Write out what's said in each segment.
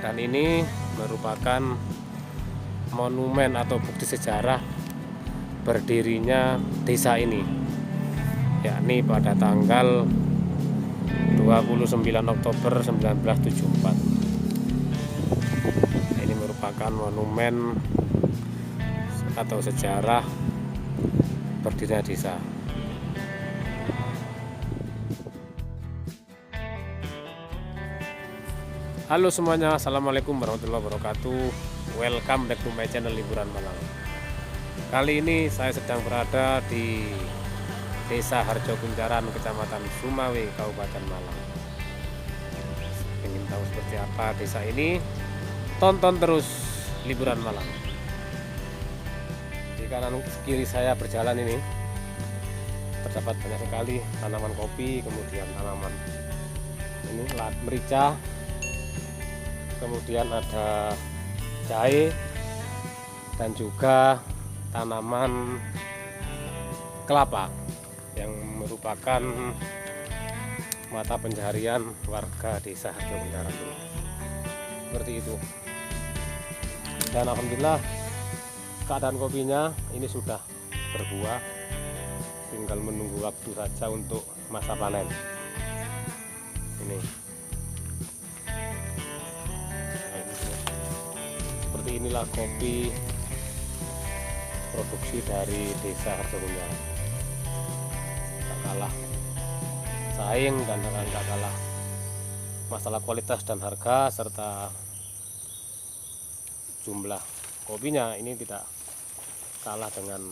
Dan ini merupakan monumen atau bukti sejarah berdirinya desa ini, yakni pada tanggal 29 Oktober 1974. Ini merupakan monumen atau sejarah berdirinya desa. Halo semuanya, assalamualaikum warahmatullahi wabarakatuh. Welcome back to my channel Liburan Malang. Kali ini saya sedang berada di Desa Harjo Kuncaran, Kecamatan Sumawe, Kabupaten Malang. Ingin tahu seperti apa desa ini? Tonton terus Liburan Malang. Di kanan kiri saya berjalan ini terdapat banyak sekali tanaman kopi, kemudian tanaman ini merica, kemudian ada jahe dan juga tanaman kelapa yang merupakan mata pencaharian warga desa Harjo Kuncaran ini. Seperti itu. Dan alhamdulillah keadaan kopinya ini sudah berbuah, tinggal menunggu waktu saja untuk masa panen. Ini seperti inilah kopi produksi dari desa Harjo Kuncaran. Tak kalah saing dan tak kalah masalah kualitas dan harga serta jumlah kopinya, ini tidak kalah dengan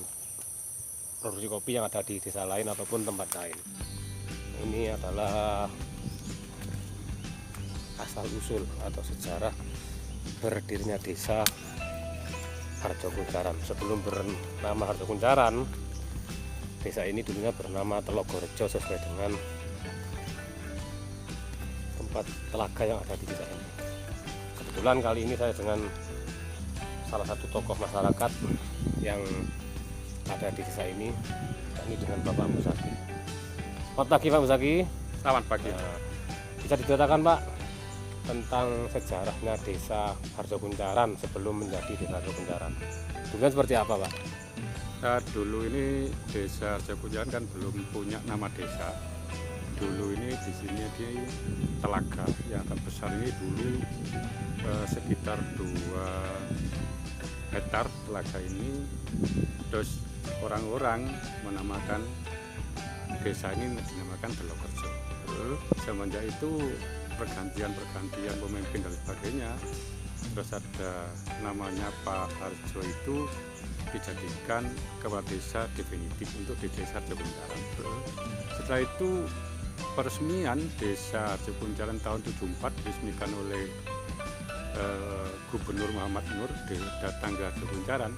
produksi kopi yang ada di desa lain ataupun tempat lain. Ini adalah asal usul atau sejarah berdirinya desa Harjo Kuncaran. Sebelum bernama Harjo Kuncaran, desa ini dulunya bernama Telogorejo sesuai dengan tempat telaga yang ada di desa ini. Kebetulan kali ini saya dengan salah satu tokoh masyarakat yang ada di desa ini, yakni dengan Bapak Musaki. Selamat pagi Pak Musaki. Selamat pagi. Nah, bisa diceritakan Pak tentang sejarahnya desa Harjo Kuncaran sebelum menjadi desa Harjo Kuncaran. Dulunya seperti apa Pak? Dulu ini desa Harjo Kuncaran kan belum punya nama desa. Dulu ini di sini di telaga yang agak besar ini dulu sekitar 2 hektar telaga ini. Terus orang-orang menamakan desa ini dinamakan Telogorejo. Semenjak itu pergantian pemimpin dan sebagainya, terus ada namanya Pak Harjo itu dijadikan kepala desa definitif untuk di desa Harjo Kuncaran. Setelah itu peresmian desa Harjo Kuncaran tahun 74 diresmikan oleh Gubernur Muhammad Nur datang ke Harjo Kuncaran.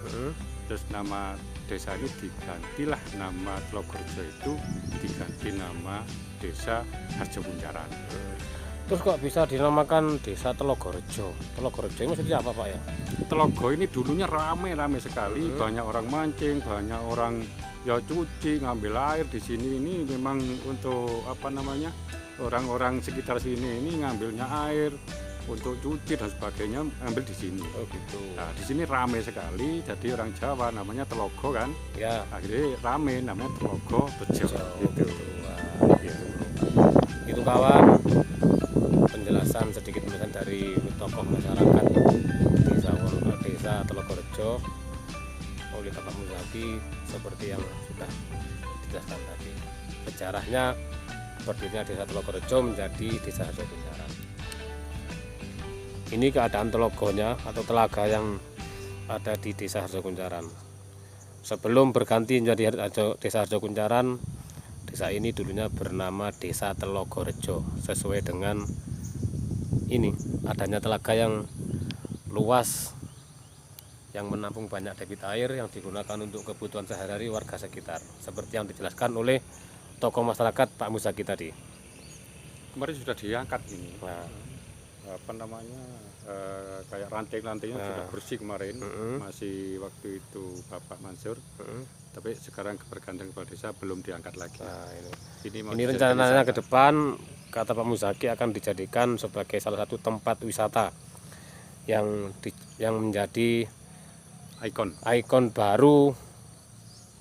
Terus nama desa ini digantilah, nama Telogorejo itu diganti nama desa Harjo Kuncaran. Terus kok bisa dinamakan desa Telogorejo? Telogorejo ini maksudnya apa Pak ya? Telogo ini dulunya rame sekali, banyak orang mancing, banyak orang ya cuci, ngambil air di sini. Ini memang untuk apa namanya, orang-orang sekitar sini ini ngambilnya air untuk cuci dan sebagainya, ambil di sini. Oh gitu. Nah, di sini rame sekali, jadi orang Jawa namanya Telogo kan. Ya. Akhirnya rame namanya Telogorejo. Gitu. Wah, gitu. Itu kawan sedikit penjelasan dari tokoh masyarakat desa Telogorejo oleh Bapak Musaki seperti yang sudah dijelaskan tadi. Sejarahnya berdirinya desa Telogorejo menjadi desa Harjo Kuncaran. Ini keadaan telogonya atau telaga yang ada di desa Harjo Kuncaran. Sebelum berganti menjadi desa Harjo Kuncaran, desa ini dulunya bernama Desa Telogorejo sesuai dengan ini adanya telaga yang luas yang menampung banyak debit air yang digunakan untuk kebutuhan sehari-hari warga sekitar, seperti yang dijelaskan oleh tokoh masyarakat Pak Musaki tadi. Kemarin sudah diangkat ini. Nah, apa namanya, kayak ranting-rantingnya sudah bersih kemarin. Masih waktu itu Bapak Mansur. Tapi sekarang bergantian kepala desa belum diangkat lagi. Nah, ini rencananya ke depan kata Pak Musaki akan dijadikan sebagai salah satu tempat wisata yang menjadi ikon baru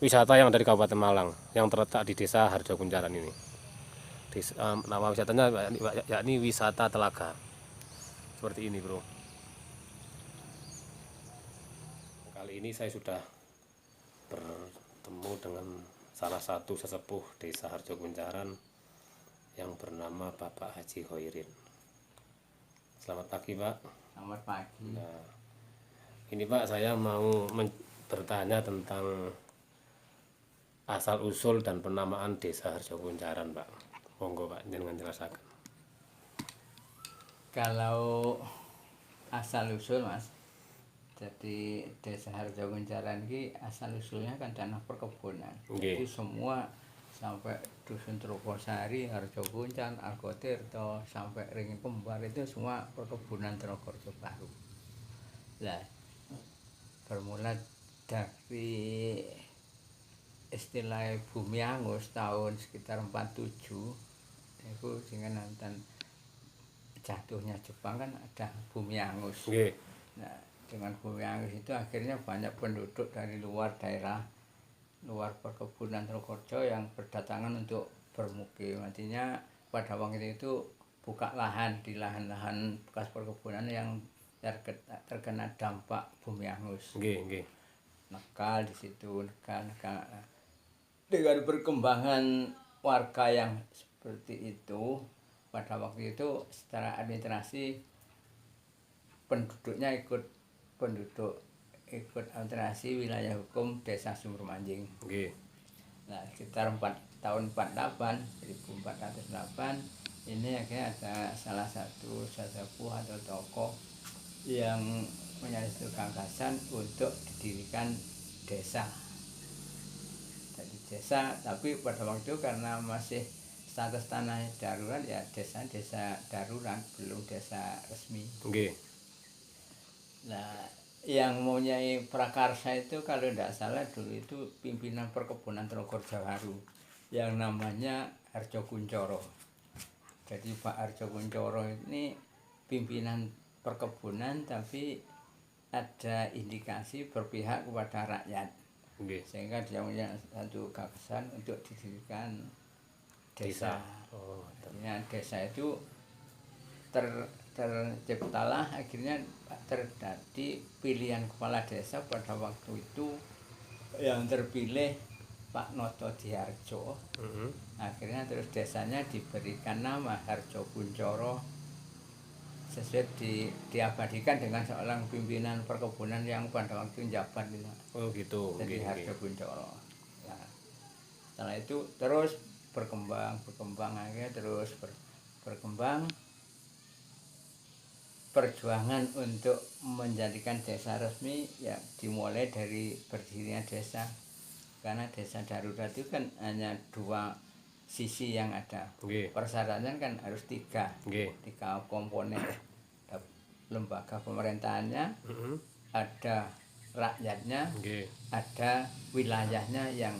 wisata yang ada di Kabupaten Malang yang terletak di Desa Harjo Kuncaran ini. Nama wisatanya yakni wisata telaga. Seperti ini, bro. Kali ini saya sudah bertemu dengan salah satu sesepuh Desa Harjo Kuncaran yang bernama Bapak Haji Hoirin. Selamat pagi, Pak. Selamat pagi. Nah, ini Pak, saya mau bertanya tentang asal usul dan penamaan Desa Harjo Kuncaran, Pak. Monggo Pak, jangan jelaskan. Kalau asal usul Mas, jadi Desa Harjo Kuncaran ini asal usulnya kan tanah perkebunan. Jadi semua sampai dusun Trogosari, Harjo Kuncaran, Argotirto sampai Ringin Kembar itu semua perkebunan Trogorejo Baru. Nah, bermula dari istilah Bumi Angus tahun sekitar 47 itu dengan nonton jatuhnya Jepang kan ada Bumi Angus. Nah, dengan Bumi Angus itu akhirnya banyak penduduk dari luar daerah, luar perkebunan Trogorejo yang berdatangan untuk bermukim. Artinya pada waktu itu buka lahan di lahan-lahan bekas perkebunan yang terkena dampak Bumi Angus. Nekal di situ, nekal. Dengan perkembangan warga yang seperti itu, pada waktu itu secara administrasi penduduknya ikut administrasi wilayah hukum Desa Sumur Manjing. Nah, sekitar tahun 48, 1408 ini akhirnya ada salah satu sesepuh atau tokoh yang menyajikan gagasan untuk didirikan desa. Jadi desa, tapi pada waktu itu karena masih status tanah darurat ya desa darurat, belum desa resmi. Nah, yang mempunyai prakarsa itu kalau tidak salah dulu itu pimpinan perkebunan Trogorejo Baru yang namanya Harjo Kuncoro. Jadi Pak Harjo Kuncoro ini pimpinan perkebunan tapi ada indikasi berpihak kepada rakyat. Sehingga dia punya satu gagasan untuk didirikan desa. Akhirnya desa itu terciptalah, akhirnya terjadi pilihan kepala desa pada waktu itu yang terpilih Pak Noto Diharjo. Akhirnya terus desanya diberikan nama Harjo Kuncoro sesuai diabadikan dengan seorang pimpinan perkebunan yang pada waktu menjabat gitu. Gitu. Jadi Harjo Kuncoro. Nah, setelah itu terus berkembang akhirnya terus berkembang. Perjuangan untuk menjadikan desa resmi ya dimulai dari berdirinya desa, karena desa darurat itu kan hanya dua sisi yang ada. Persyaratan kan harus tiga komponen. Ada lembaga pemerintahannya, ada rakyatnya, ada wilayahnya yang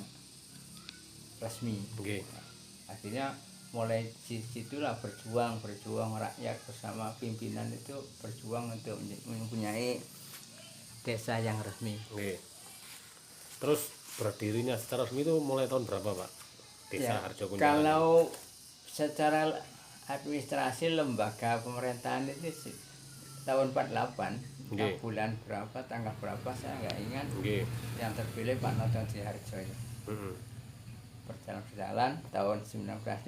resmi. Akhirnya mulai situlah berjuang rakyat bersama pimpinan itu berjuang untuk mempunyai desa yang resmi. Terus berdirinya secara resmi itu mulai tahun berapa, Pak? Desa Harjo Kuncaran. Kalau secara administrasi lembaga pemerintahan itu tahun 48, bulan berapa, tanggal berapa saya nggak ingat. Yang terpilih Pak Noto Diharjo itu. Berjalan tahun 1955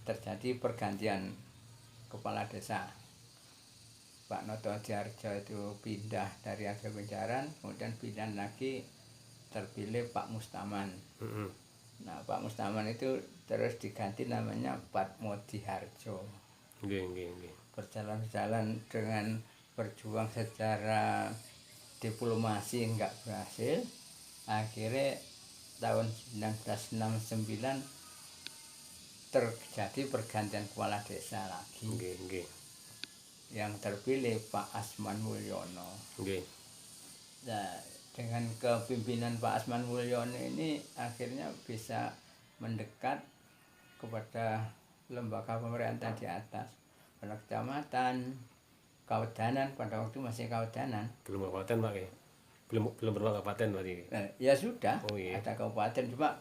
terjadi pergantian kepala desa. Pak Noto Diharjo itu pindah dari Harjo Kuncaran, kemudian pindah lagi terpilih Pak Mustaman. Nah, Pak Mustaman itu terus diganti namanya Pak Modiharjo. Berjalan dengan berjuang secara diplomasi enggak berhasil. Akhirnya tahun 1969 terjadi pergantian kepala desa lagi. Yang terpilih Pak Asman Mulyono. Nah, dengan kepimpinan Pak Asman Mulyono ini akhirnya bisa mendekat kepada lembaga pemerintah di atas, pada kecamatan, Kawedanan, pada waktu masih Kawedanan. Belum kabupaten Pak ya? Belum berubah kabupaten berarti. Ya sudah, Oh, iya. ada kabupaten, cuma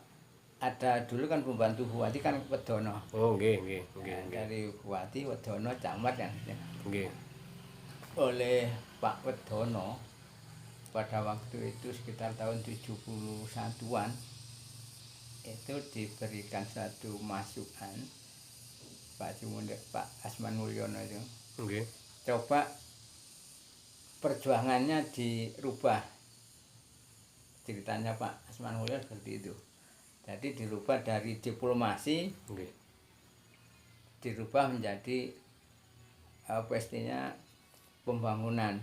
ada dulu kan pembantu bupati kan Wedono. Oh nggih. Dari bupati Wedono camat kan. Nggih. Oleh Pak Wedono pada waktu itu sekitar tahun 71-an itu diberikan satu masukan Pak Asman Mulyono itu. Nggih. Coba perjuangannya dirubah. Ceritanya Pak Asman Mulyono seperti itu. Jadi dirubah dari diplomasi, Nggih. dirubah menjadi pastinya pembangunan.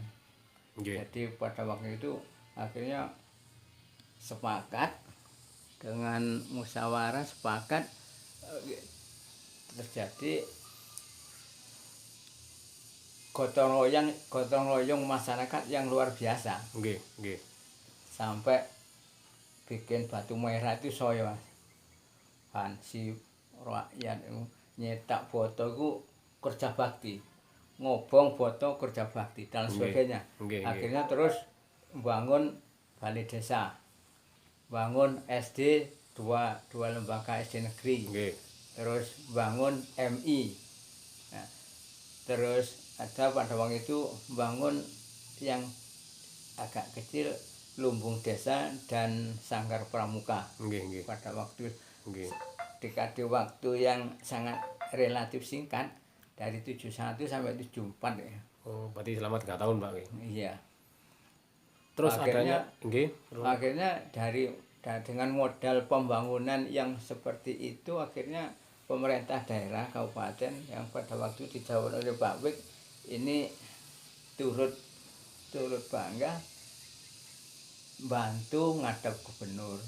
Nggih. Jadi pada waktu itu akhirnya sepakat dengan musyawarah, sepakat terjadi gotong royong masyarakat yang luar biasa. Nggih. Sampai bikin batu merah itu saya Mas. Hansi rakyat nyetak foto itu kerja bakti. Ngobong foto kerja bakti dan sebagainya. Akhirnya terus bangun balai desa. Bangun SD, dua lembaga SD negeri. Terus bangun MI. Nah, terus ada pada waktu itu bangun yang agak kecil lumbung desa dan sanggar pramuka. Pada waktu dekade waktu yang sangat relatif singkat dari 71 sampai 74 ya. Oh, berarti selama 3 tahun Pak. Iya. Terus akhirnya, nggih. Akhirnya dengan modal pembangunan yang seperti itu akhirnya pemerintah daerah kabupaten yang pada waktu dijabat oleh Pak Wik ini turut bangga bantu ngadap gubernur.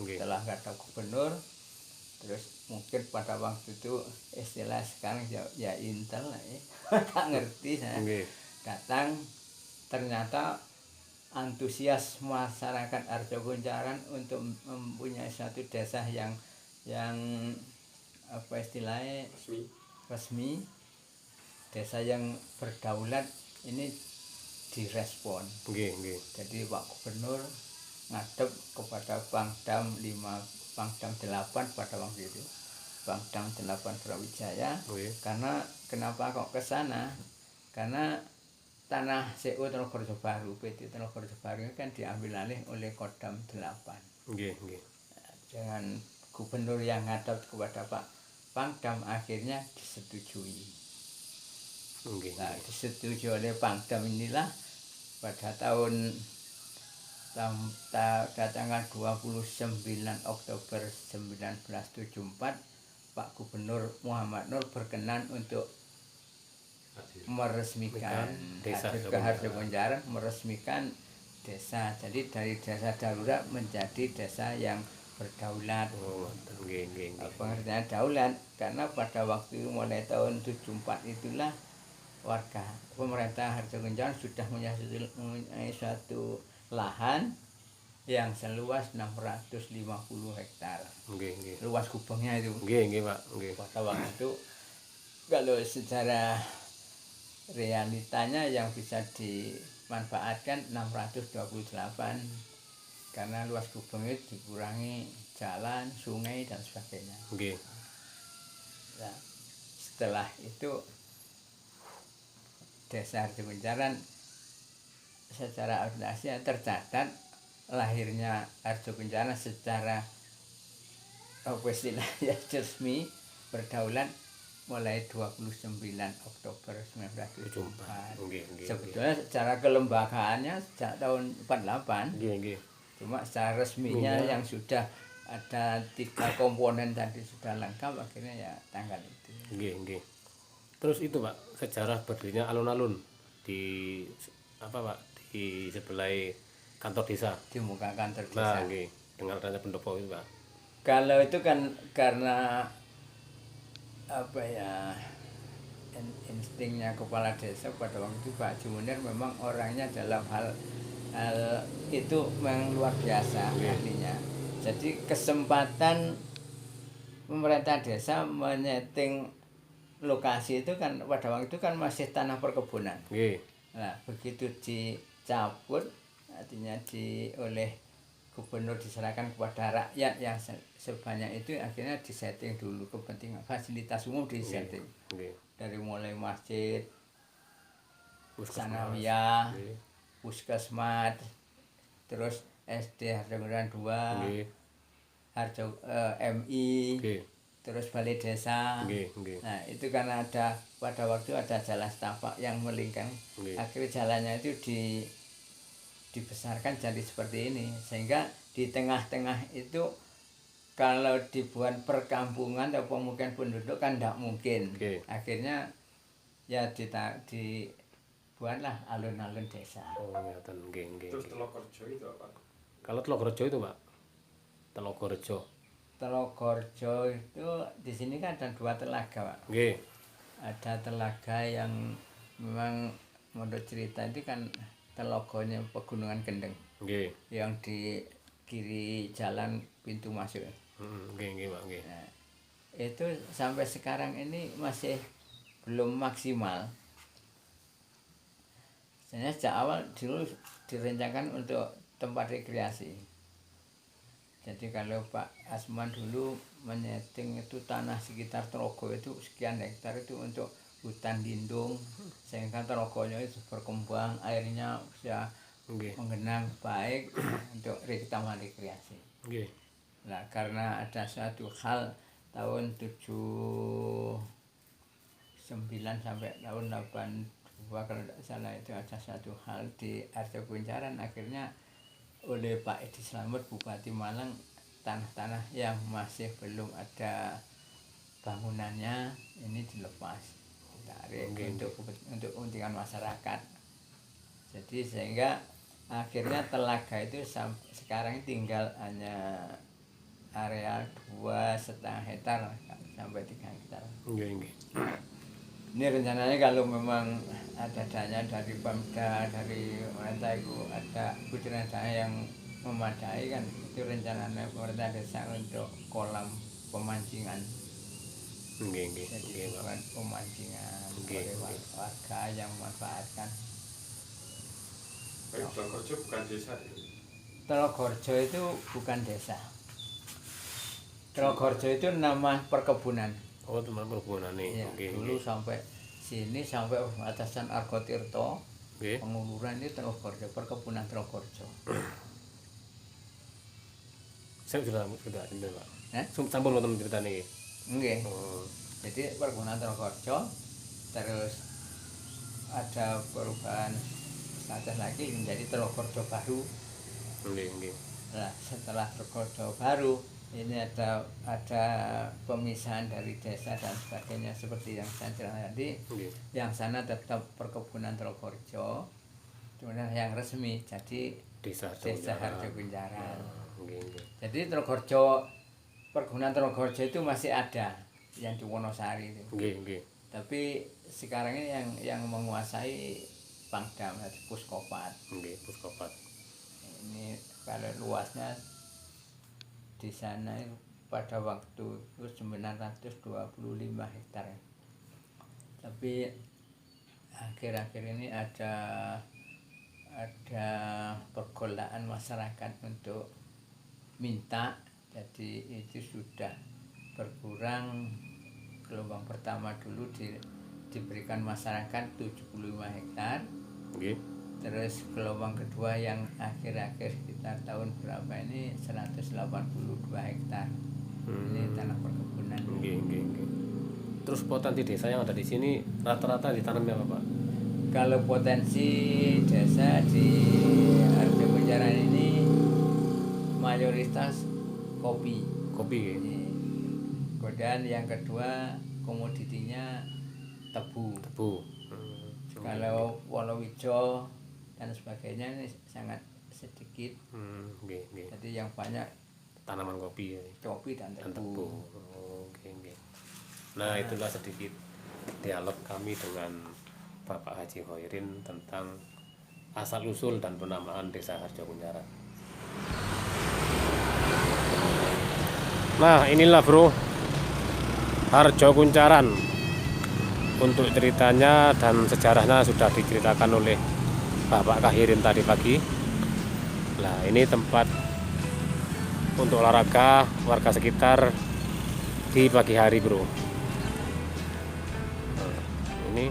Setelah ngadap gubernur, terus mungkin pada waktu itu istilah sekarang ya intel lah ya. Tak ngerti saya. Datang ternyata antusias masyarakat Harjokunjaran untuk mempunyai satu desa yang apa istilahnya resmi, desa yang berdaulat ini direspon. Jadi Pak Gubernur ngadep kepada Pangdam 8 pada waktu itu, Pangdam 8 Brawijaya. Karena kenapa kok ke sana? Karena tanah CU Telokorjo Baru, PT Telokorjo Baru kan diambil alih oleh Kodam 8. Dengan gubernur yang ngadep kepada Pak Pangdam akhirnya disetujui. Nah, disetujui oleh Pangdam inilah pada tanggal 29 Oktober 1974 Pak Gubernur Muhammad Nur berkenan untuk meresmikan Harjokunjaran, meresmikan desa. Jadi dari desa darurat menjadi desa yang berdaulat. Pengertian daulat karena pada waktu mulai tahun 74 itulah warga pemerintah Harjokunjaran sudah mempunyai suatu lahan yang seluas 650 hektar. Luas gubengnya itu. Pak. Pada waktu itu kalau secara realitanya yang bisa dimanfaatkan 628 karena luas gubeng itu dikurangi jalan, sungai dan sebagainya. Nah, setelah itu Desa Harjokunjaran secara organisasi tercatat lahirnya Harjokunjaran secara istilahnya resmi berdaulat mulai 29 Oktober 1974. Sebetulnya secara kelembagaannya sejak tahun 48. Cuma secara resminya yang sudah ada 3 komponen tadi sudah lengkap akhirnya ya tanggal itu. Terus itu Pak, sejarah berdirinya alun-alun di apa Pak, di sebelah kantor desa. Di muka kantor desa. Dengan adanya pendopo itu Pak. Kalau itu kan karena apa ya instingnya kepala desa pada waktu itu Pak Haji Munir memang orangnya dalam hal itu memang luar biasa ahlinya. Jadi kesempatan pemerintah desa menyeting lokasi itu kan pada waktu itu kan masih tanah perkebunan. Nggih. Nah, begitu dicabut, artinya oleh gubernur diserahkan kepada rakyat yang sebanyak itu, akhirnya disetting dulu kepentingan fasilitas umum disetting. Nggih. Dari mulai masjid, Puskesmas. sanawiyah, Nggih. puskesmas, terus SD Harjogongjaran 2, Nggih. MI, Nggih. terus balai desa. Nggih, nggih. Nah, itu karena pada waktu ada jalan setapak yang melingkar. Nggih. Akhirnya jalannya itu dibesarkan jadi seperti ini, sehingga di tengah-tengah itu kalau dibuat perkampungan atau pemukiman penduduk kan tidak mungkin. Oke. Akhirnya ya dibuatlah alun-alun desa. Oh, ngeten. Nggih, nggih. Terus Telokorjo itu apa? Kalau Telogorejo itu, Pak. Telogorejo. Telogorejo itu di sini kan ada 2 telaga, Pak. Nggih. Ada telaga yang memang menurut cerita itu kan telogonya Pegunungan Kendeng, Nggih. yang di kiri jalan pintu masuk. Nggih, nggih, Pak, nggih. Nah, itu sampai sekarang ini masih belum maksimal. Sebenarnya sejak awal dulu direncanakan untuk tempat rekreasi. Jadi kalau Pak Asman dulu menyeting itu tanah sekitar Telogo itu sekian hektar itu untuk hutan lindung, sehingga telogonya itu berkembang, airnya bisa Nggih. menggenang baik untuk taman rekreasi. Nggih. Nah, karena ada suatu hal tahun 79 sampai tahun 82 kalau tidak salah, itu ada satu hal di Harjogongjaran, akhirnya oleh Pak Edi Slamet Bupati Malang, tanah-tanah yang masih belum ada bangunannya ini dilepas, ditarik untuk kepentingan masyarakat. Jadi sehingga akhirnya telaga itu sekarang tinggal hanya area 2,5 hektar sampai 3 hektar. Nggih, nggih. Ini rencananya kalau memang ada dana dari Pemda, dari pemerintah itu ada butiran dana yang memadai kan, itu rencananya pemerintah desa untuk kolam pemancingan. Nggih, nggih. Jadi Nggih, Pak. bukan pemancingan Oke, oleh oke. warga yang memanfaatkan. Telokorjo bukan desa. Telogorejo itu bukan desa. Telogorejo itu nama perkebunan. Oh, teman perkebunan nih. Ya, Nggih, dulu nggih. sampai sini, sampai batasan Argotirto, Nggih. penguluran ini Telogorejo, perkebunan Telogorejo. Saya sudah ini, Pak. Eh? Sampun wonten ceritane iki. Nggih. Oh. Jadi perkebunan Telogorejo, terus ada perubahan status lagi menjadi Telogorejo baru. Nggih, nggih. Nah, setelah Telogorejo baru ini ada pemisahan dari desa dan sebagainya seperti yang saya ceritakan tadi. Nggih. Yang sana tetap perkebunan Telogorejo, kemudian yang resmi jadi Desa Desa Harjogongjaran. Nggih, nggih. Jadi Telogorejo, perkebunan Telogorejo itu masih ada yang di Wonosari itu. Nggih, nggih. Tapi sekarang ini yang menguasai Pangdam, Puskopat. Nggih, Puskopat. Ini kalau luasnya di sana itu pada waktu itu 925 hektar. Tapi akhir-akhir ini ada pergolakan masyarakat untuk minta, jadi itu sudah berkurang. Gelombang pertama dulu diberikan masyarakat 75 hektar. Nggih. Terus gelombang kedua yang akhir-akhir sekitar tahun berapa ini 182 hektar. Ini tanah perkebunan. Nggih, nggih, nggih. Terus potensi desa yang ada di sini rata-rata ditanamnya apa, Pak? Kalau potensi desa di Harjogongjaran ini mayoritas kopi. Kopi. Kemudian yang kedua komoditinya tebu. Tebu. Kalau Wolowijo dan sebagainya ini sangat sedikit. Nggih, nggih. Jadi yang banyak Tanaman kopi ya. kopi dan Dan tebu. tebu. Oh, oke, oke. Nah, itulah sedikit dialog kami dengan Bapak Haji Khoirin tentang asal-usul dan penamaan Desa Harjogongjaran. Nah, inilah bro, Harjogongjaran, Untuk ceritanya dan sejarahnya sudah diceritakan oleh Bapak Kahirin tadi pagi. Nah, ini tempat untuk olahraga warga sekitar di pagi hari, bro. Ini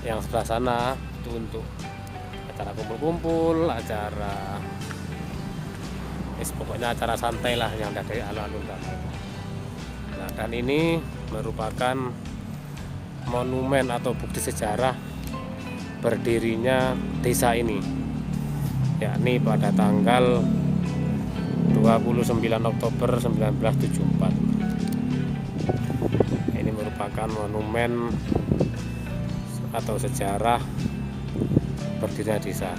yang sebelah sana itu untuk acara kumpul-kumpul, acara pokoknya acara santai lah yang ada dari alun-alun. Nah, dan ini merupakan monumen atau bukti sejarah berdirinya desa ini, yakni pada tanggal 29 Oktober 1974. Ini merupakan monumen atau sejarah berdirinya desa.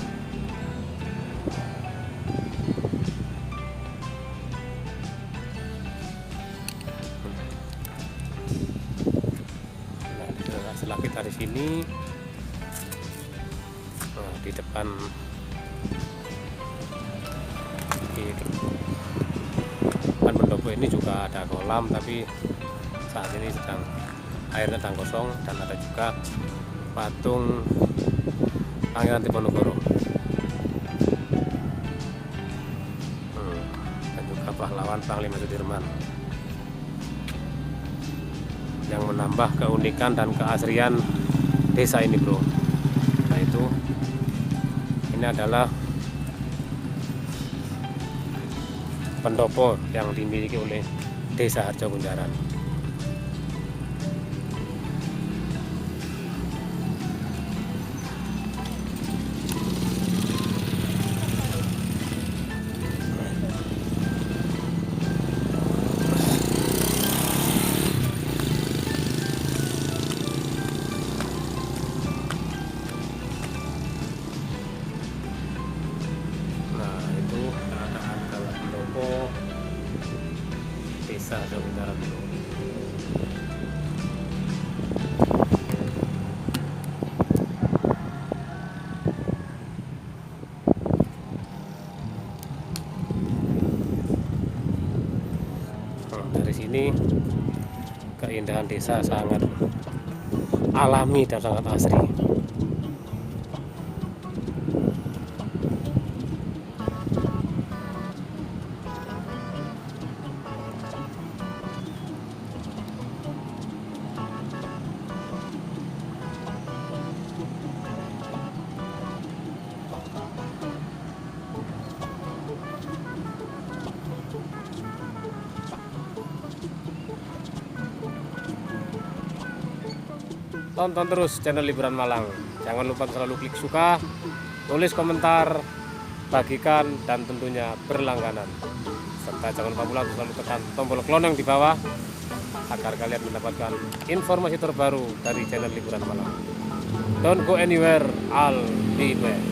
Setelah kita di sini, di depan pendopo ini juga ada kolam, tapi saat ini airnya sedang kosong, dan ada juga patung Pangeran Diponegoro dan juga pahlawan Panglima Sudirman yang menambah keunikan dan keasrian desa ini, bro. Nah, itu ini adalah pendopo yang dimiliki oleh Desa Harjo Kunjaran. Desa Harjo Kunjaran. Dari sini keindahan desa sangat alami dan sangat asri. Tonton terus channel Liburan Malang. Jangan lupa selalu klik suka, tulis komentar, bagikan, dan tentunya berlangganan. Serta jangan lupa pula selalu tekan tombol keloneng di bawah agar kalian mendapatkan informasi terbaru dari channel Liburan Malang. Don't go anywhere, I'll be back.